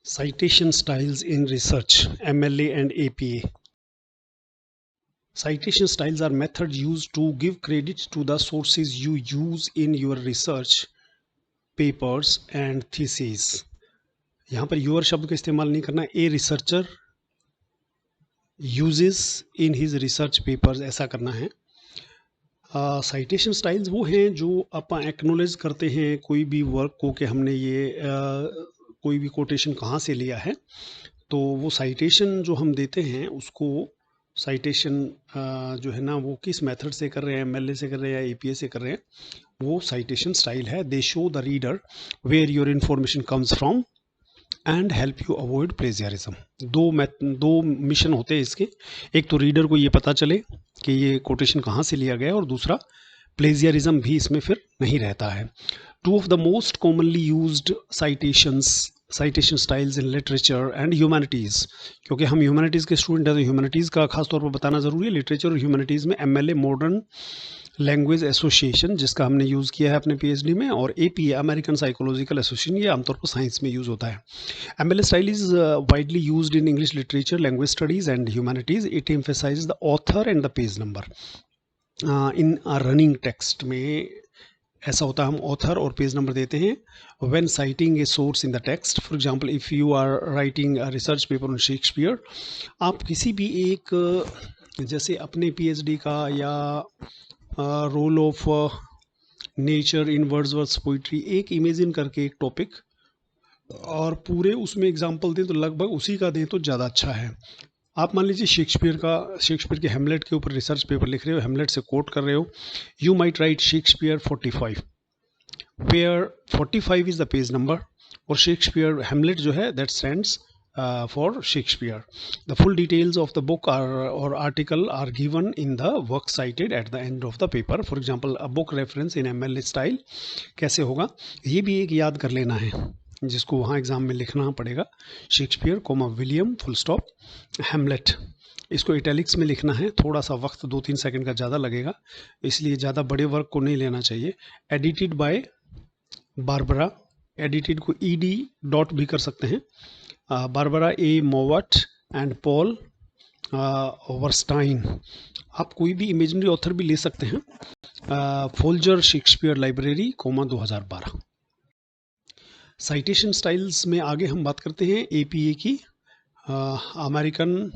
Citation styles in research, MLA and APA. Citation styles are methods used to give credit to the sources you use in your research papers and theses. यहाँ पर your शब्द का इस्तेमाल नहीं करना. A researcher uses in his research papers ऐसा करना है. साइटेशन स्टाइल्स वो हैं जो आप एक्नोलेज करते हैं कोई भी वर्क को कि हमने ये कोई भी कोटेशन कहाँ से लिया है. तो वो साइटेशन जो हम देते हैं उसको साइटेशन जो है ना वो किस मेथड से कर रहे हैं, एमएलए से कर रहे हैं या एपीए से कर रहे हैं, वो साइटेशन स्टाइल है. They show the reader where your information comes from and help you avoid plagiarism. दो मिशन होते हैं इसके. एक तो रीडर को ये पता चले कि ये कोटेशन कहाँ से लिया गया है, और दूसरा प्लेजियरिज्म भी इसमें फिर नहीं रहता है. Two of the most commonly used citation styles in literature and humanities, क्योंकि हम ह्यूमैनिटीज़ के स्टूडेंट हैं तो ह्यूमैनिटीज़ का खास तौर पर बताना ज़रूरी है. लिटरेचर और ह्यूमैनिटीज़ में एमएलए मॉडर्न लैंग्वेज एसोसिएशन जिसका हमने यूज़ किया है अपने पीएचडी में, और एपीए अमेरिकन साइकोलॉजिकल एसोसिएशन, ये आमतौर पर साइंस में यूज़ होता है. MLA style is widely used in English literature, language studies and humanities. It emphasize the author and the page number. In running text में ऐसा होता है, हम ऑथर और पेज नंबर देते हैं when citing a source in the text. For example if you are writing a research paper on Shakespeare, आप किसी भी एक जैसे अपने पीएचडी का या role of nature in Wordsworth poetry एक इमेजिन करके एक टॉपिक और पूरे उसमें एग्जांपल दें तो लगभग उसी का दें तो ज़्यादा अच्छा है. आप मान लीजिए शेक्सपियर के हेमलेट के ऊपर रिसर्च पेपर लिख रहे हो, हेमलेट से कोट कर रहे हो. You might write Shakespeare 45 where 45 is the page number, और शेक्सपियर हेमलेट जो है that stands for Shakespeare. The full details of the book or article are given in the work cited at the end of the paper. For example, a book reference in MLA style कैसे होगा, ये भी एक याद कर लेना है जिसको वहाँ एग्जाम में लिखना पड़ेगा. Shakespeare comma William full stop Hamlet, इसको इटैलिक्स में लिखना है. थोड़ा सा वक्त 2-3 सेकंड का ज़्यादा लगेगा, इसलिए ज़्यादा बड़े वर्क को नहीं लेना चाहिए. एडिटेड बाय बारबरा, एडिटेड को ईडी डॉट भी कर सकते हैं. Barbara A Mowat and Paul Werstine. आप कोई भी इमेजिनरी ऑथर भी ले सकते हैं. Folger Shakespeare Library 2012. Citation styles में आगे हम बात करते हैं एपीए की, अमेरिकन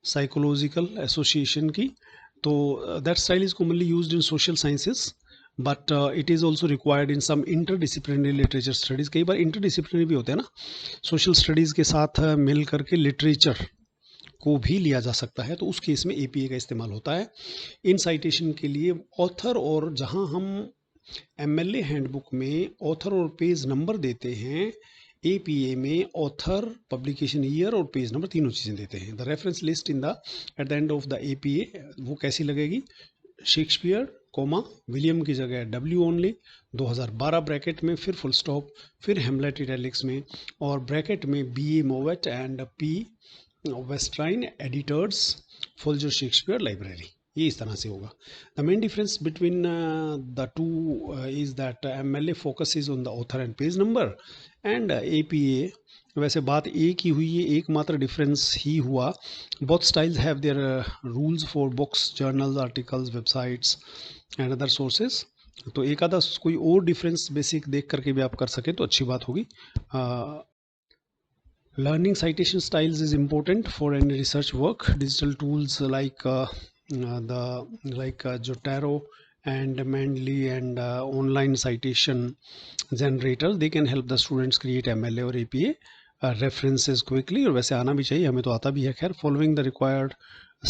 साइकोलॉजिकल एसोसिएशन की. तो that style is commonly used in social sciences but it is also required in some interdisciplinary literature studies. कई बार इंटरडिसिप्लिनरी भी होते हैं ना, सोशल स्टडीज़ के साथ मिल करके लिटरेचर को भी लिया जा सकता है, तो उस केस में एपीए का इस्तेमाल होता है. इन साइटेशन के लिए ऑथर, और जहां हम एमएलए हैंडबुक में ऑथर और पेज नंबर देते हैं, एपीए में ऑथर, पब्लिकेशन ईयर और पेज नंबर तीनों चीज़ें देते हैं. The reference list in the at the end of the APA वो कैसी लगेगी, शेक्सपियर कोमा विलियम की जगह डब्ल्यू ओनली 2012 ब्रैकेट में, फिर फुल स्टॉप, फिर हेमलेट इटैलिक्स में, और ब्रैकेट में B A Mowat and P Werstine editors Folger Shakespeare Library. ये इस तरह से होगा. The main difference between the two is that MLA focuses on the author and page number and APA. वैसे बात एक ही हुई है, एकमात्र डिफरेंस ही हुआ. Both styles have their rules for books, journals, articles, websites and other sources. तो एक आधा कोई और डिफरेंस बेसिक देख करके भी आप कर सकें तो अच्छी बात होगी. Learning citation styles is important for any research work. Digital tools like Zotero and Mendeley and online citation generators, they can help the students create MLA or APA references quickly. और वैसे आना भी चाहिए, हमें तो आता भी है खैर. Following the required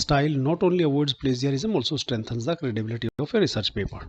style not only avoids plagiarism, also strengthens the credibility of a research paper.